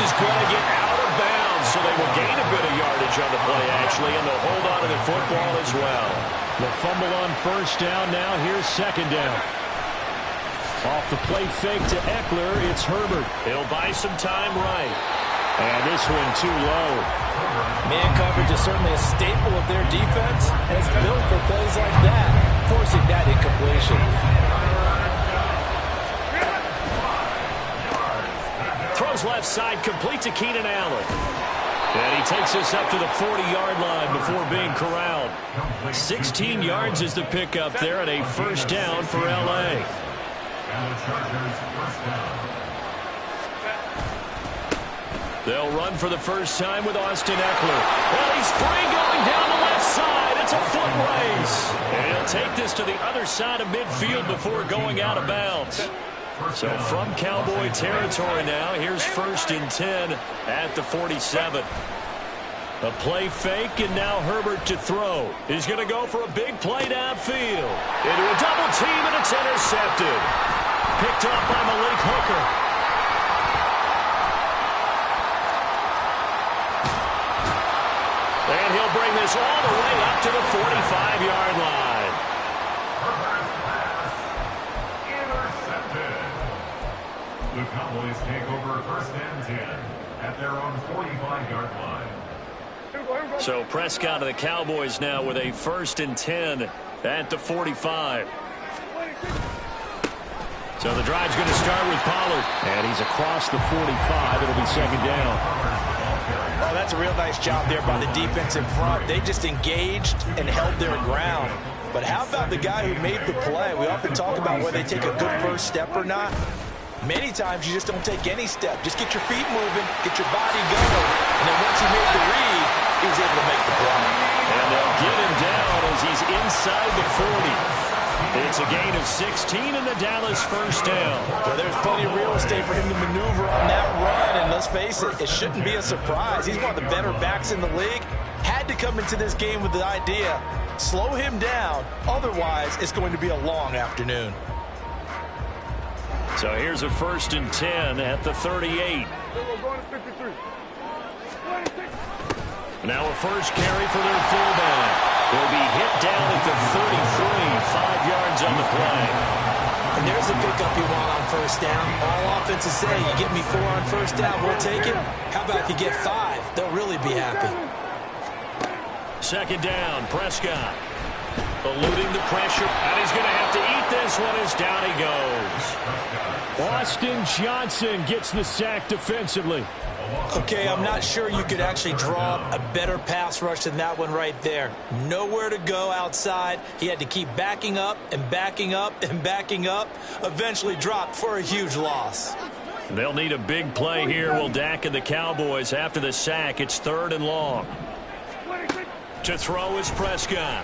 is going to get out of bounds, so they will gain a bit of yardage on the play, actually, and they'll hold on to the football as well. The fumble on first down now. Here's second down. Off the play fake to Eckler, it's Herbert. He'll buy some time right. And this one too low. Man coverage is certainly a staple of their defense, and it's built for plays like that, forcing that incompletion. Throws left side, complete to Keenan Allen. And he takes us up to the 40-yard line before being corralled. 16 yards is the pickup there, and a first down for L.A. They'll run for the first time with Austin Eckler. Well, he's free going down the left side. It's a foot race. And he'll take this to the other side of midfield before going out of bounds. So from Cowboy territory now, here's 1st and 10 at the 47. A play fake, and now Herbert to throw. He's going to go for a big play downfield. Into a double team, and it's intercepted. Picked off by Malik Hooker. And he'll bring this all the way up to the 45-yard line. Intercepted. The Cowboys take over 1st and 10 at their own 45-yard line. So Prescott of the Cowboys now with a 1st and 10 at the 45. So the drive's going to start with Pollard. And he's across the 45. It'll be second down. Oh, that's a real nice job there by the defense in front. They just engaged and held their ground. But how about the guy who made the play? We often talk about whether they take a good first step or not. Many times you just don't take any step. Just get your feet moving, get your body going. And then once he made the read, he was able to make the play. And they'll get him down as he's inside the 40. It's a gain of 16 and the Dallas first down. Well, there's plenty of real estate for him to maneuver on that run. And let's face it, it shouldn't be a surprise. He's one of the better backs in the league. Had to come into this game with the idea, slow him down. Otherwise, it's going to be a long afternoon. So here's a 1st and 10 at the 38. Now a first carry for their fullback. He'll be hit down at the 33, 5 yards on the play. And there's a pickup you want on first down. All offenses say, you get me 4 on first down, we'll take it. How about if you get 5? They'll really be happy. Second down, Prescott. Eluding the pressure, and he's going to have to eat this one as down he goes. Austin Johnson gets the sack defensively. Okay, I'm not sure you could actually draw a better pass rush than that one right there. Nowhere to go outside. He had to keep backing up and backing up and backing up. Eventually dropped for a huge loss. They'll need a big play here, will Dak and the Cowboys after the sack. It's 3rd and long. To throw is Prescott.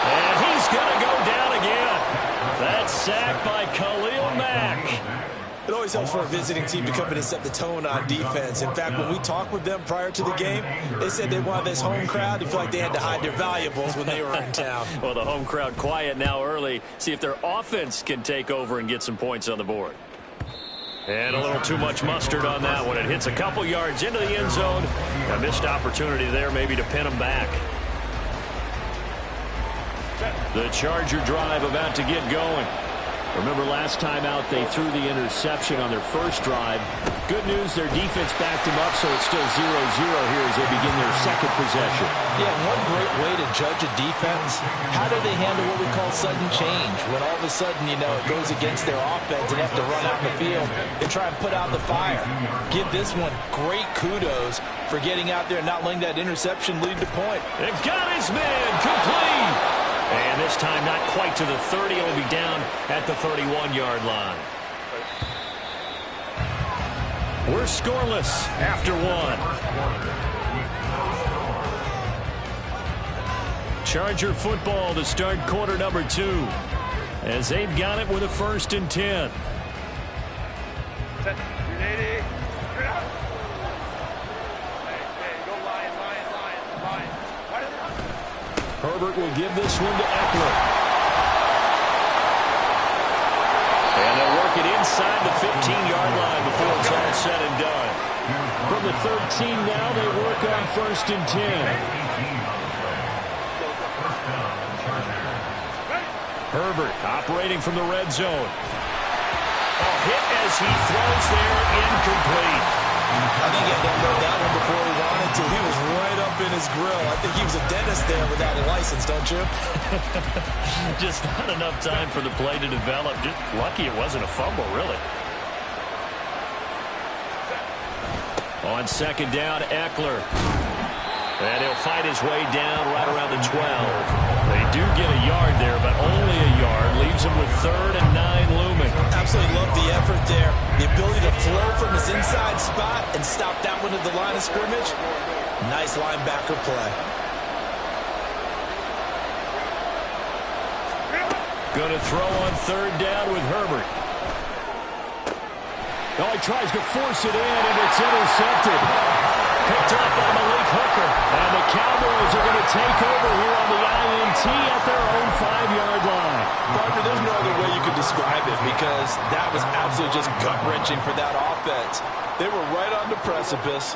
And he's going to go down again. That's sacked by Khalil Mack. It always helps for a visiting team to come in and set the tone on defense. In fact, when we talked with them prior to the game, they said they wanted this home crowd to feel like they had to hide their valuables when they were in town. Well, the home crowd quiet now early. See if their offense can take over and get some points on the board. And a little too much mustard on that one. It hits a couple yards into the end zone. A missed opportunity there maybe to pin them back. The Charger drive about to get going. Remember last time out they threw the interception on their first drive. Good news, their defense backed them up, so it's still 0-0 here as they begin their second possession. Yeah, one great way to judge a defense, how do they handle what we call sudden change? When all of a sudden, you know, it goes against their offense and they have to run out in the field and try and put out the fire. Give this one great kudos for getting out there and not letting that interception lead to point. It got his man complete. And this time not quite to the 30. It'll be down at the 31-yard line. We're scoreless after one. Charger football to start quarter number 2. As they've got it with a 1st and 10. Herbert will give this one to Eckler. And they'll work it inside the 15-yard line before it's all said and done. from the 13 now. They work on 1st and 10. Herbert operating from the red zone. A hit as he throws there, incomplete. I think he had to know that one before he wanted to. He was right up in his grill. I think he was a dentist there without a license, don't you? Just not enough time for the play to develop. Just lucky it wasn't a fumble, really. On 2nd down, Eckler. And he'll fight his way down right around the 12. They do get a yard there, but only a yard. Leaves him with 3rd and 9 looming. Absolutely love the effort there. The ability to flow from his inside spot and stop that one at the line of scrimmage. Nice linebacker play. Going to throw on 3rd down with Herbert. Oh, he tries to force it in, and it's intercepted. Picked up by Malik Hooker. And the Cowboys are going to take over here on the INT at their own 5-yard line. Partner, there's no other way you could describe it because that was absolutely just gut-wrenching for that offense. They were right on the precipice.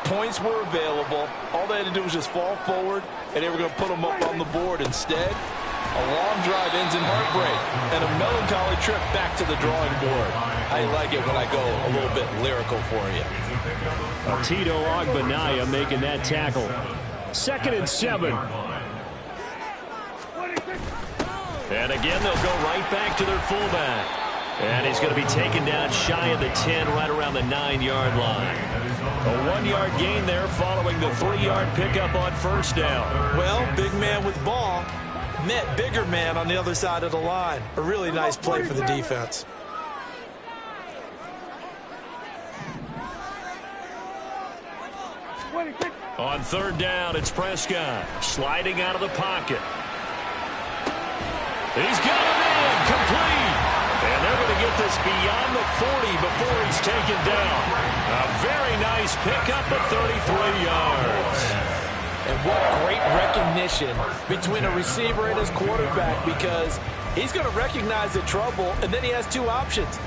Points were available. All they had to do was just fall forward, and they were going to put them up on the board. Instead, a long drive ends in heartbreak and a melancholy trip back to the drawing board. I like it when I go a little bit lyrical for you. Tito Ogbanaya making that tackle. 2nd and 7. And again, they'll go right back to their fullback. And he's going to be taken down shy of the 10, right around the 9-yard line. A 1-yard gain there following the 3-yard pickup on 1st down. Well, big man with ball met bigger man on the other side of the line. A really nice play for the defense. On 3rd down, it's Prescott sliding out of the pocket. He's got him in, complete. And they're going to get this beyond the 40 before he's taken down. A very nice pickup of 33 yards. And what great recognition between a receiver and his quarterback, because he's going to recognize the trouble, and then he has 2 options.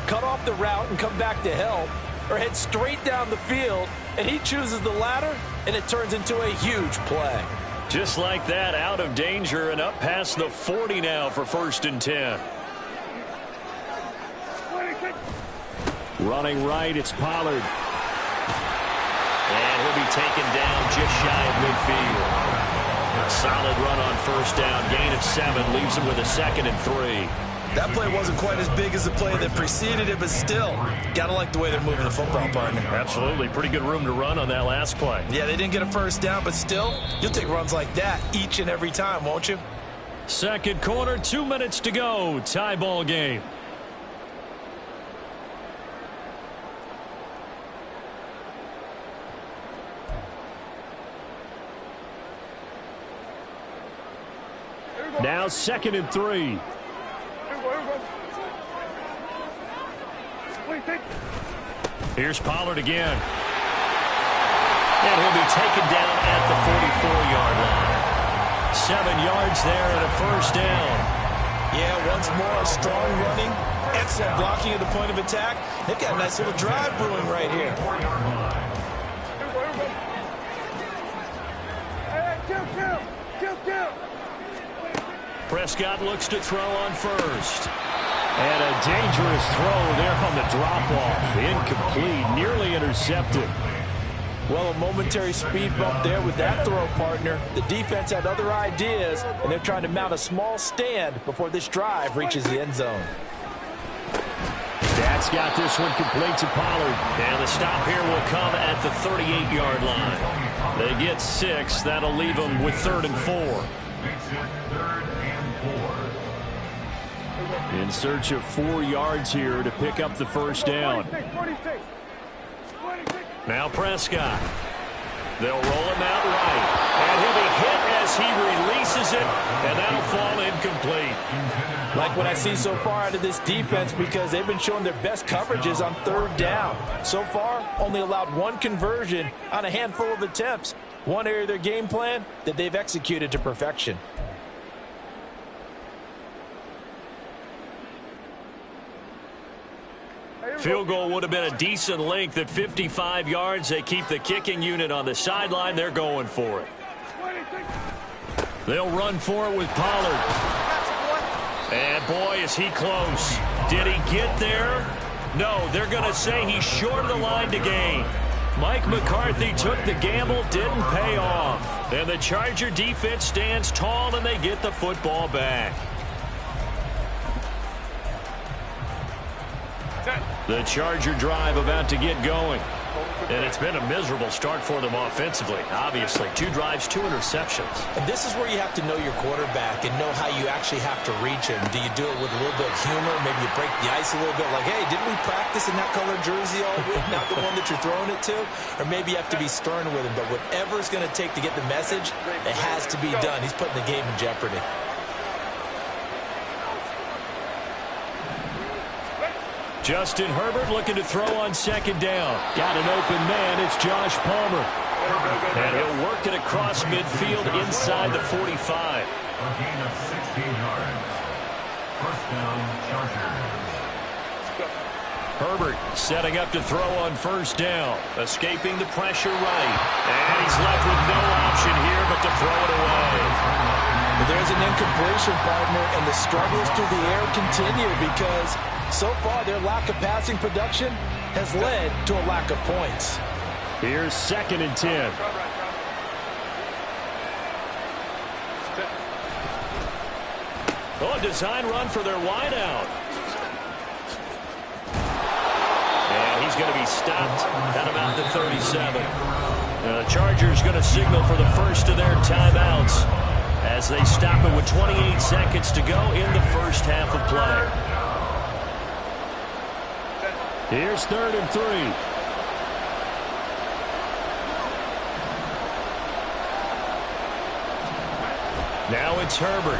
Cut off the route and come back to help, or head straight down the field, and he chooses the latter, and it turns into a huge play. Just like that, out of danger and up past the 40 now for 1st and 10. Running right, it's Pollard. And he'll be taken down just shy of midfield. A solid run on 1st down. Gain of 7 leaves him with a 2nd and 3. That play wasn't quite as big as the play that preceded it, but still, gotta like the way they're moving the football, partner. Absolutely. Pretty good room to run on that last play. Yeah, they didn't get a 1st down, but still, you'll take runs like that each and every time, won't you? 2nd quarter, 2 minutes to go. Tie ball game. Now 2nd and 3. Here's Pollard again. And he'll be taken down at the 44-yard line. 7 yards there and a 1st down. Yeah, once more, strong running, excellent blocking at the point of attack. They've got a nice little drive brewing right here. Prescott looks to throw on 1st. And a dangerous throw there on the drop-off. Incomplete, nearly intercepted. Well, a momentary speed bump there with that throw, partner. The defense had other ideas, and they're trying to mount a small stand before this drive reaches the end zone. That's got this one complete to Pollard. And the stop here will come at the 38-yard line. They get 6. That'll leave them with 3rd and 4. In search of 4 yards here to pick up the 1st down. Now Prescott. They'll roll him out right. And he'll be hit as he releases it, and that'll fall incomplete. Like what I see so far out of this defense, because they've been showing their best coverages on 3rd down. So far, only allowed 1 conversion on a handful of attempts. One area of their game plan that they've executed to perfection. Field goal would have been a decent length at 55 yards. They keep the kicking unit on the sideline. They're going for it. They'll run for it with Pollard. And boy, is he close. Did he get there? No, they're going to say he's short of the line to gain. Mike McCarthy took the gamble, didn't pay off. And the Charger defense stands tall, and they get the football back. The Charger drive about to get going. And it's been a miserable start for them offensively. Obviously, 2 drives, 2 interceptions. And this is where you have to know your quarterback and know how you actually have to reach him. Do you do it with a little bit of humor? Maybe you break the ice a little bit, like, hey, didn't we practice in that colored jersey all week, not the one that you're throwing it to? Or maybe you have to be stern with him. But whatever it's going to take to get the message, it has to be done. He's putting the game in jeopardy. Justin Herbert looking to throw on second down. Got an open man. It's Josh Palmer. And he'll work it across midfield inside the 45. A gain of 16 yards. First down, Chargers. Herbert setting up to throw on first down. Escaping the pressure right. And he's left with no option here but to throw it away. But there's an incompletion, partner, and the struggles through the air continue because so far their lack of passing production has led to a lack of points. Here's 2nd and 10. Oh, a design run for their wideout. And he's going to be stopped at about the 37. The Chargers going to signal for the first of their timeouts as they stop it with 28 seconds to go in the first half of play. Here's 3rd and 3. Now it's Herbert.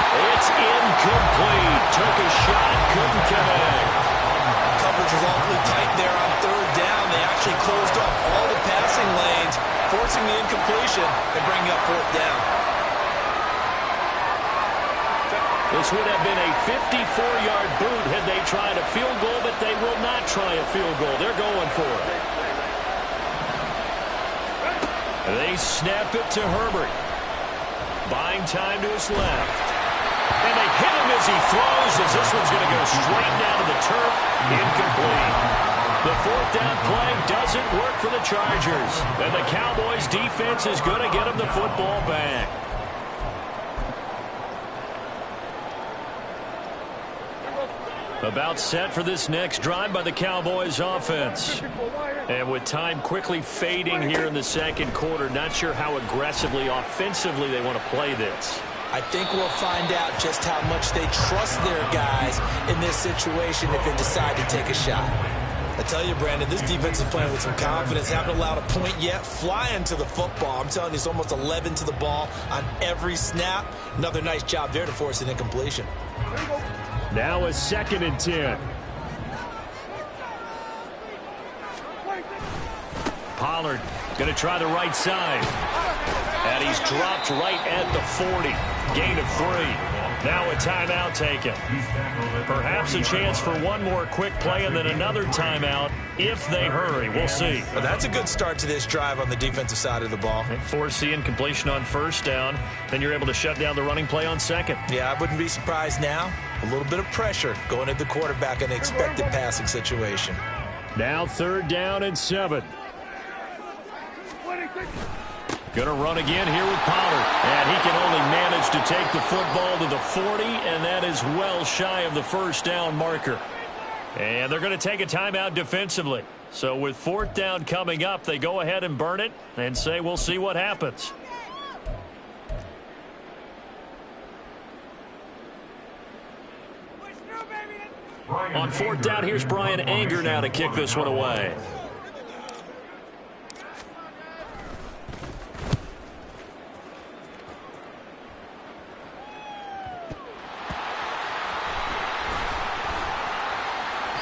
It's incomplete. Took a shot, couldn't connect. Coverage was awfully tight there on 3rd down. They actually closed off all the passing lanes, forcing the incompletion and bringing up 4th down. This would have been a 54-yard boot had they tried a field goal, but they will not try a field goal. They're going for it. They snap it to Herbert. Buying time to his left. And they hit him as he throws, as this one's going to go straight down to the turf. Incomplete. The 4th down play doesn't work for the Chargers. And the Cowboys defense is going to get them the football back. About set for this next drive by the Cowboys offense. And with time quickly fading here in the second quarter, not sure how aggressively, offensively they want to play this. I think we'll find out just how much they trust their guys in this situation if they decide to take a shot. I tell you, Brandon, this defense is playing with some confidence. Haven't allowed a point yet. Flying to the football. I'm telling you, it's almost 11 to the ball on every snap. Another nice job there to force an incompletion. Now a 2nd and 10. Pollard going to try the right side. And he's dropped right at the 40. Gain of 3. Now a timeout taken. Perhaps a chance for one more quick play and then another timeout if they hurry. We'll see. Well, that's a good start to this drive on the defensive side of the ball. And force the incompletion on first down. Then you're able to shut down the running play on second. Yeah, I wouldn't be surprised now. A little bit of pressure going at the quarterback in an expected passing situation. Now 3rd down and 7. Going to run again here with Pollard. And he can only manage to take the football to the 40, and that is well shy of the first down marker. And they're going to take a timeout defensively. So with 4th down coming up, they go ahead and burn it and say we'll see what happens. On 4th down, here's Brian Anger now to kick this one away.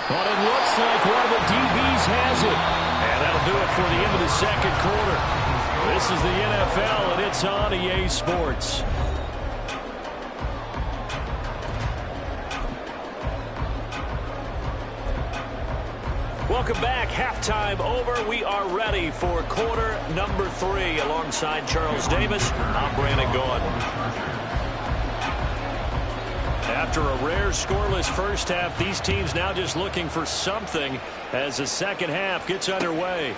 But it looks like one of the DBs has it. And that'll do it for the end of the second quarter. This is the NFL, and it's on EA Sports. Welcome back. Halftime over. We are ready for quarter number 3. Alongside Charles Davis, I'm Brandon Gaudin. After a rare scoreless first half, these teams now just looking for something as the second half gets underway.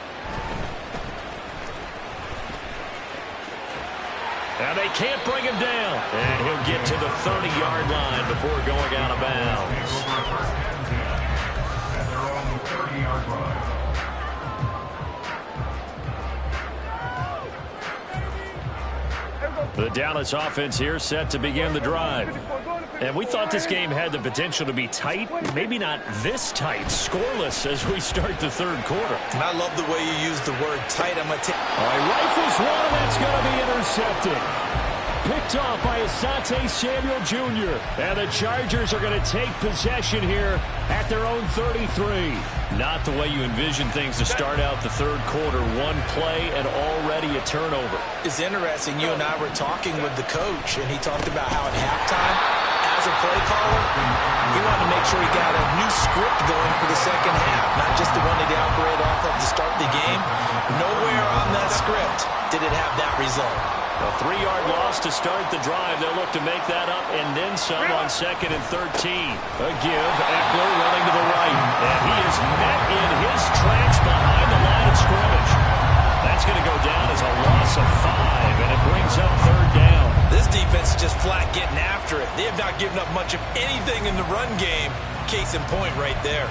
And they can't bring him down. And he'll get to the 30-yard line before going out of bounds. At their own 30-yard line. The Dallas offense here set to begin the drive. And we thought this game had the potential to be tight, maybe not this tight, scoreless as we start the third quarter. And I love the way you use the word tight. I'm going to take... Rifles one, and that's going to be intercepted. Picked off by Asante Samuel Jr. And the Chargers are going to take possession here at their own 33. Not the way you envision things to start out the third quarter. One play and already a turnover. It's interesting. You and I were talking with the coach, and he talked about how at halftime, as a play caller, he wanted to make sure he got a new script going for the second half, not just the one that he operated off of to start the game. Nowhere on that script did it have that result. A 3-yard loss to start the drive. They'll look to make that up and then some on 2nd and 13. A give. Eckler running to the right. And he is met in his tracks behind the line of scrimmage. That's going to go down as a loss of 5, and it brings up 3rd down. This defense is just flat getting after it. They have not given up much of anything in the run game. Case in point right there.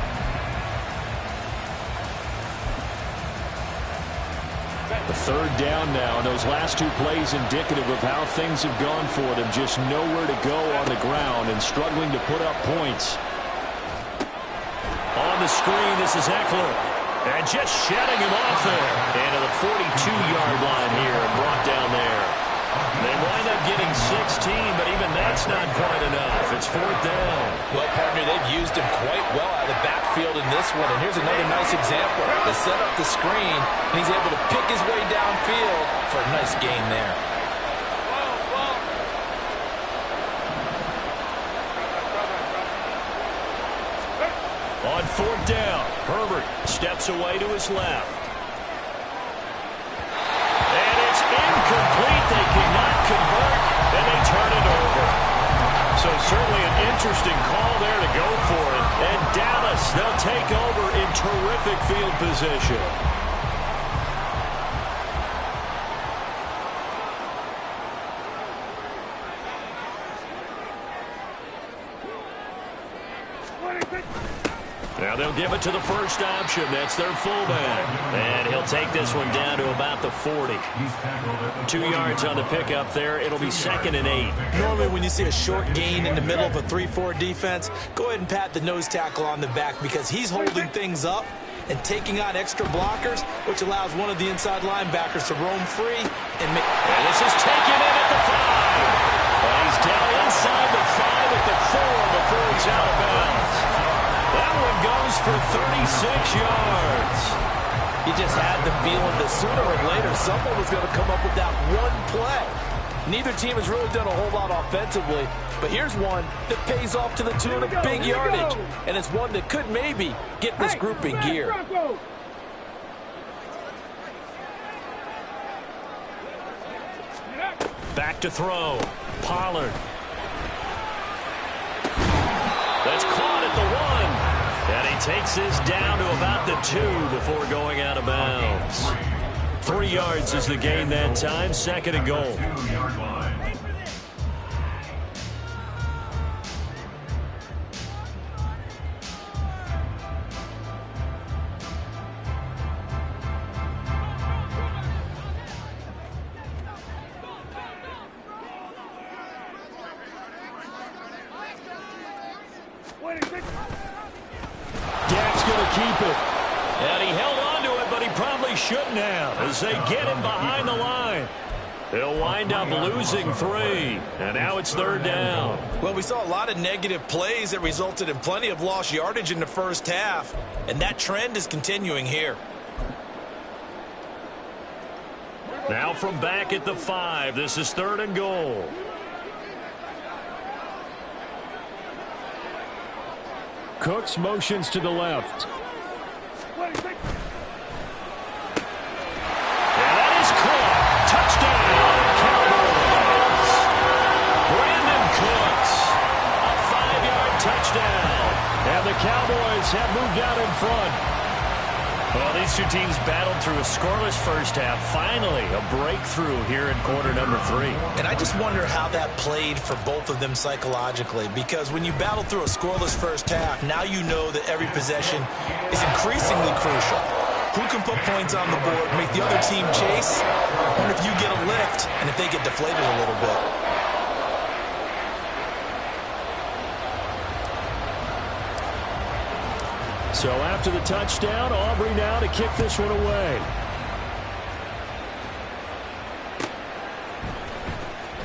The 3rd down now, and those last 2 plays indicative of how things have gone for them. Just nowhere to go on the ground and struggling to put up points. On the screen, this is Eckler. And just shedding him off there. And to the 42-yard line here and brought down there. They wind up getting 16, but even that's not quite enough. It's 4th down. Well, partner, they've used him quite well out of the backfield in this one. And here's another nice example. They set up the screen, and he's able to pick his way downfield for a nice gain there. On 4th down, Herbert steps away to his left. And it's incomplete. They cannot convert, and they turn it over. So certainly an interesting call there to go for it. And Dallas, they'll take over in terrific field position. Now they'll give it to the first option. That's their fullback. And he'll take this one down to about the 40. 2 yards on the pickup there. It'll be 2nd and 8. Normally when you see a short gain in the middle of a 3-4 defense, go ahead and pat the nose tackle on the back because he's holding things up and taking on extra blockers, which allows one of the inside linebackers to roam free and make... And this is taken in at the 5. And he's down inside the 5 at the 4 before he's out of bounds. That one goes for 36 yards. You just had the feeling that sooner or later someone was going to come up with that one play. Neither team has really done a whole lot offensively, but here's one that pays off to the tune of big yardage, and it's one that could maybe get this group in gear. Back to throw. Pollard. That's caught at the 1. And he takes this down to about the 2 before going out of bounds. 3 yards is the gain that time. 2nd and goal. 2-yard line. Dak's going to keep it. And he held on to it, but he probably shouldn't have as they get him behind the line. They'll wind up losing 3. And now it's 3rd down. Well, we saw a lot of negative plays that resulted in plenty of lost yardage in the first half. And that trend is continuing here. Now from back at the 5, this is 3rd and goal. Cooks motions to the left. that is caught. Touchdown, Cowboys. Brandon Cooks, a 5-yard touchdown. And the Cowboys have moved out in front. Well, these two teams battled through a scoreless first half. Finally, a breakthrough here in quarter number 3. And I just wonder how that played for both of them psychologically, because when you battle through a scoreless first half, now you know that every possession is increasingly crucial. Who can put points on the board, make the other team chase, and if you get a lift, and if they get deflated a little bit. So after the touchdown, Aubrey now to kick this one away.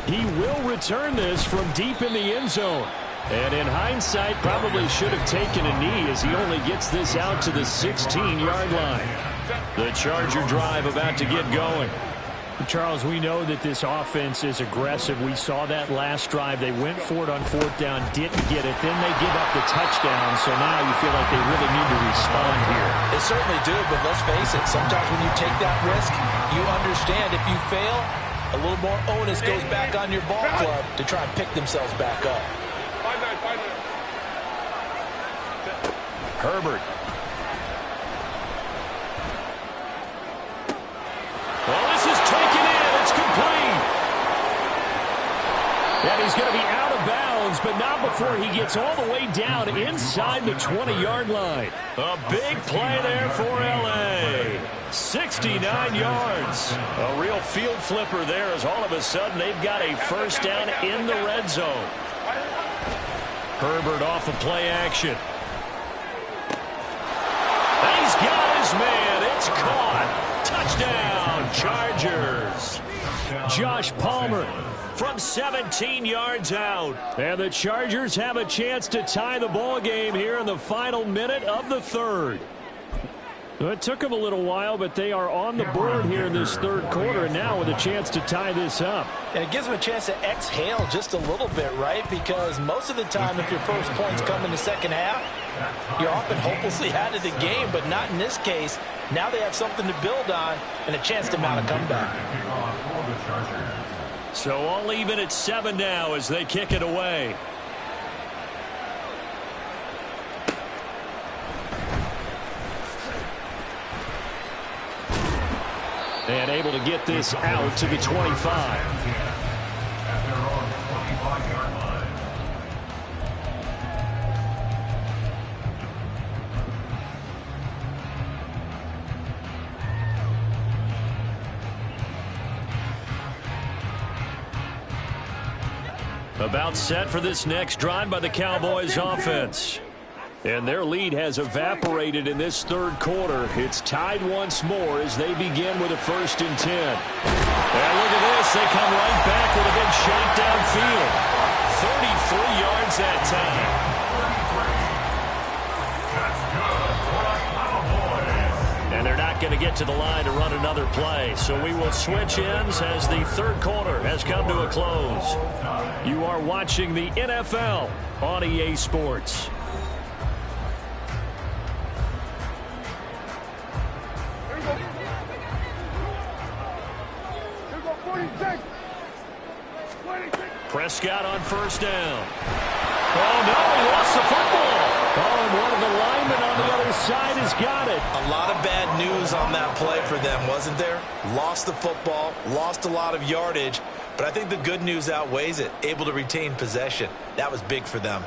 He will return this from deep in the end zone. And in hindsight, probably should have taken a knee as he only gets this out to the 16-yard line. The Charger drive about to get going. Charles, we know that this offense is aggressive. We saw that last drive. They went for it on 4th down, didn't get it. Then they give up the touchdown, so now you feel like they really need to respond here. They certainly do, but let's face it, sometimes when you take that risk, you understand if you fail, a little more onus goes back on your ball club to try and pick themselves back up. Herbert. Well, this is taken in. It's complete. And he's going to be out of bounds, but not before he gets all the way down inside the 20-yard line. A big play there for L.A. 69 yards. A real field flipper there as all of a sudden they've got a first down in the red zone. Herbert off of play action. He's got his man. It's caught. Touchdown, Chargers. Josh Palmer from 17 yards out. And the Chargers have a chance to tie the ball game here in the final minute of the 3rd. It took them a little while, but they are on the board here in this 3rd quarter, and now with a chance to tie this up. And it gives them a chance to exhale just a little bit, right? Because most of the time, if your first points come in the second half, you're often hopelessly out of the game, but not in this case. Now they have something to build on and a chance to mount a comeback. So all even at 7 now as they kick it away. And able to get this out to the 25. About set for this next drive by the Cowboys offense. And their lead has evaporated in this 3rd quarter. It's tied once more as they begin with a 1st and 10. And look at this. They come right back with a big shot downfield. 33 yards that time. And they're not going to get to the line to run another play. So we will switch ends as the 3rd quarter has come to a close. You are watching the NFL on EA Sports. Prescott on 1st down. Oh, no, he lost the football. Oh, and one of the linemen on the other side has got it. A lot of bad news on that play for them, wasn't there? Lost the football, lost a lot of yardage, but I think the good news outweighs it. Able to retain possession. That was big for them.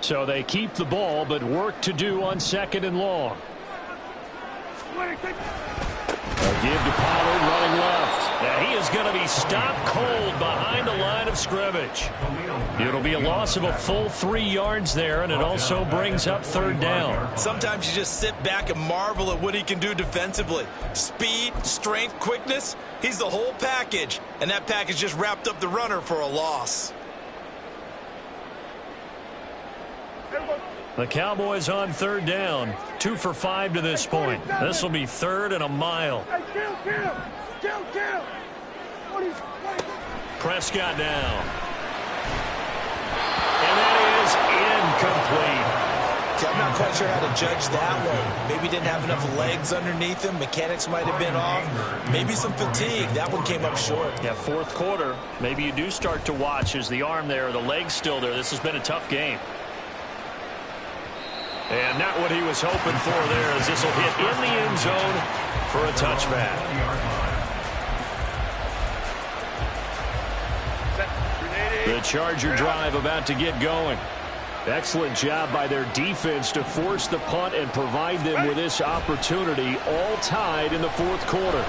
So they keep the ball, but work to do on 2nd and long. A give to Pollard running left. Now he is going to be stopped cold behind the line of scrimmage. It'll be a loss of a full 3 yards there, and it also brings up 3rd down. Sometimes you just sit back and marvel at what he can do defensively. Speed, strength, quickness, he's the whole package. And that package just wrapped up the runner for a loss. The Cowboys on 3rd down. 2 for 5 to this point. This will be 3rd and a mile. Prescott now. And that is incomplete. See, I'm not quite sure how to judge that one. Maybe didn't have enough legs underneath him. Mechanics might have been off. Maybe some fatigue. That one came up short. Yeah, fourth quarter. Maybe you do start to watch. Is the arm there, the leg's still there? This has been a tough game. And not what he was hoping for there, as this will hit in the end zone for a touchback. The Charger drive about to get going. Excellent job by their defense to force the punt and provide them with this opportunity, all tied in the fourth quarter.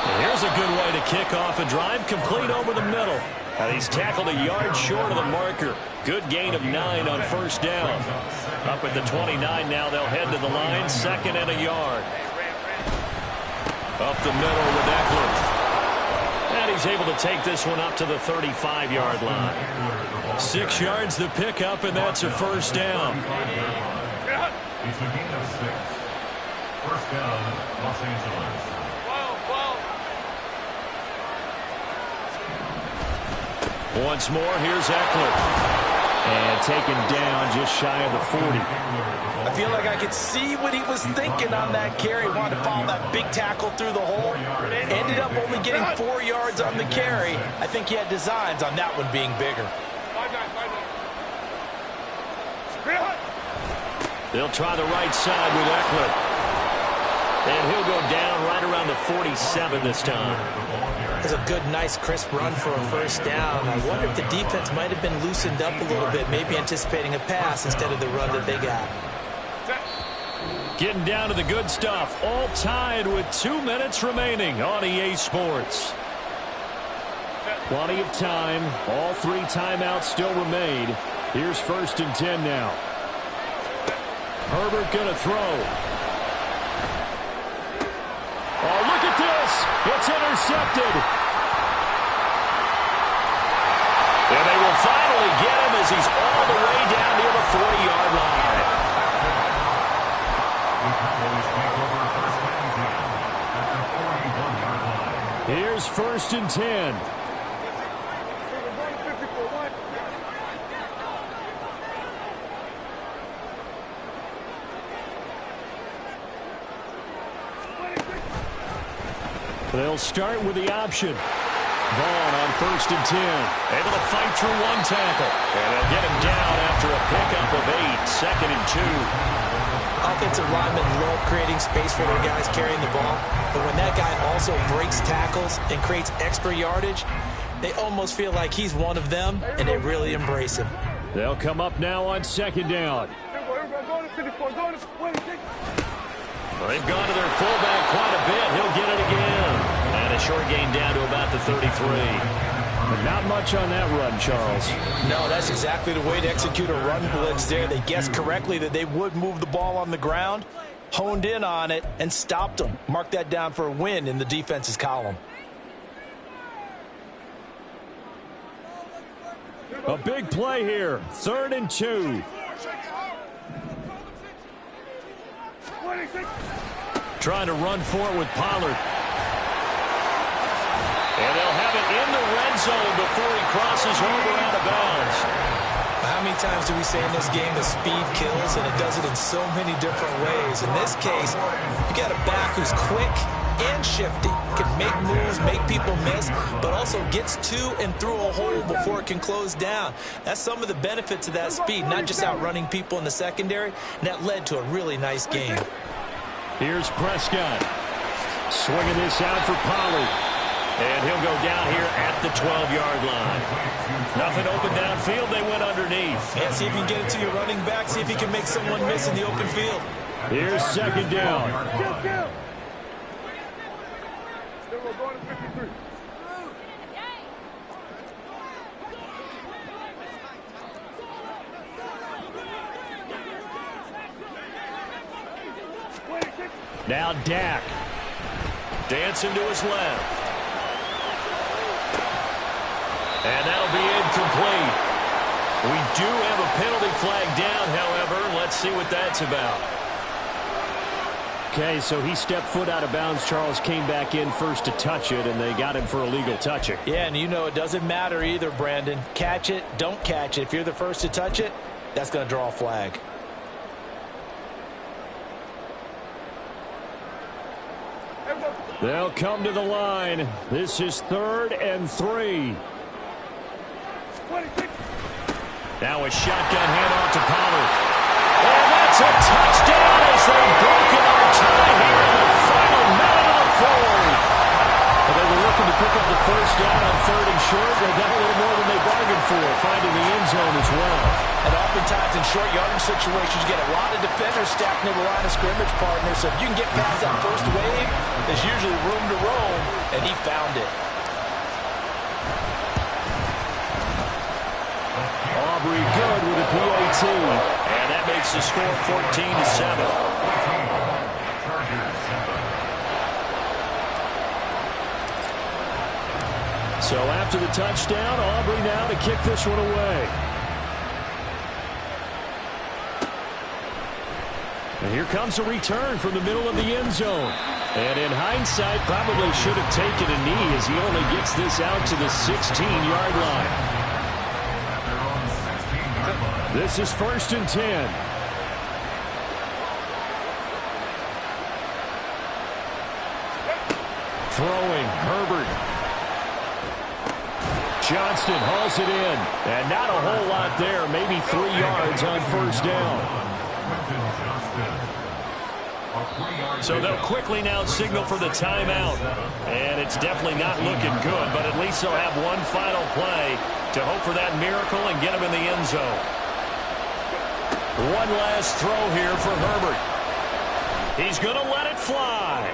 And here's a good way to kick off a drive, complete over the middle. Now he's tackled a yard short of the marker. Good gain of 9 on first down. Up at the 29 now, they'll head to the line, 2nd and a yard. Up the middle with Eckler. And he's able to take this one up to the 35-yard line. 6 yards the pickup, and that's a first down. It's a gain of 6. First down, Los Angeles. Once more, here's Eckler. And taken down just shy of the 40. I feel like I could see what he was thinking on that carry. Wanted to follow that big tackle through the hole. Ended up only getting 4 yards on the carry. I think he had designs on that one being bigger. They'll try the right side with Eckler. And he'll go down right around the 47 this time. That's a good, nice, crisp run for a first down. I wonder if the defense might have been loosened up a little bit, maybe anticipating a pass instead of the run that they got. Getting down to the good stuff. All tied with 2 minutes remaining on EA Sports. Plenty of time. All 3 timeouts still remain. Here's 1st and 10 now. Herbert going to throw. Oh, look at this. It's intercepted. And they will finally get him as he's all the way down near the 40-yard line. Here's 1st and 10. They'll start with the option. Vaughn on 1st and 10. Able to fight through 1 tackle. And they'll get him down after a pickup of 8. 2nd and 2. Offensive linemen love creating space for their guys carrying the ball. But when that guy also breaks tackles and creates extra yardage, they almost feel like he's one of them, and they really embrace him. They'll come up now on 2nd down. Well, they've gone to their fullback quite a bit. He'll get it again. And a short gain down to about the 33. But not much on that run, Charles. No, that's exactly the way to execute a run blitz there. They guessed correctly that they would move the ball on the ground, honed in on it, and stopped them. Mark that down for a win in the defense's column. A big play here. 3rd and 2. Trying to run for it with Pollard. And they'll have it in the red zone before he crosses over out of bounds. How many times do we say in this game that speed kills, and it does it in so many different ways? In this case, you got a back who's quick and shifty, can make moves, make people miss, but also gets to and through a hole before it can close down. That's some of the benefits of that speed, not just outrunning people in the secondary, and that led to a really nice game. Here's Prescott. Swinging this out for Pollard. And he'll go down here at the 12-yard line. Nothing open downfield. They went underneath. Yeah, see if you can get it to your running back. See if you can make someone miss in the open field. Here's 2nd down. Now Dak. Dancing to his left. And that'll be incomplete. We do have a penalty flag down, however. Let's see what that's about. Okay, so he stepped foot out of bounds. Charles came back in first to touch it, and they got him for illegal touching. Yeah, and you know it doesn't matter either, Brandon. Catch it, don't catch it. If you're the first to touch it, that's going to draw a flag. They'll come to the line. This is 3rd and 3. Now a shotgun handoff to Pollard. And that's a touchdown as they've broken our tie here in the final minute of the fourth. Well, they were looking to pick up the first down on 3rd and short. They got a little more than they bargained for, finding the end zone as well. And oftentimes in short yardage situations, you get a lot of defenders stacked near the line of scrimmage, partner. So if you can get past that first wave, there's usually room to roam, and he found it. Aubrey good with a PAT. And that makes the score 14-7. So after the touchdown, Aubrey now to kick this one away. And here comes a return from the middle of the end zone. And in hindsight, probably should have taken a knee as he only gets this out to the 16-yard line. This is 1st and 10. Throwing, Herbert. Johnston hauls it in. And not a whole lot there. Maybe 3 yards on 1st down. So they'll quickly now signal for the timeout. And it's definitely not looking good, but at least they'll have one final play to hope for that miracle and get him in the end zone. One last throw here for Herbert. He's going to let it fly.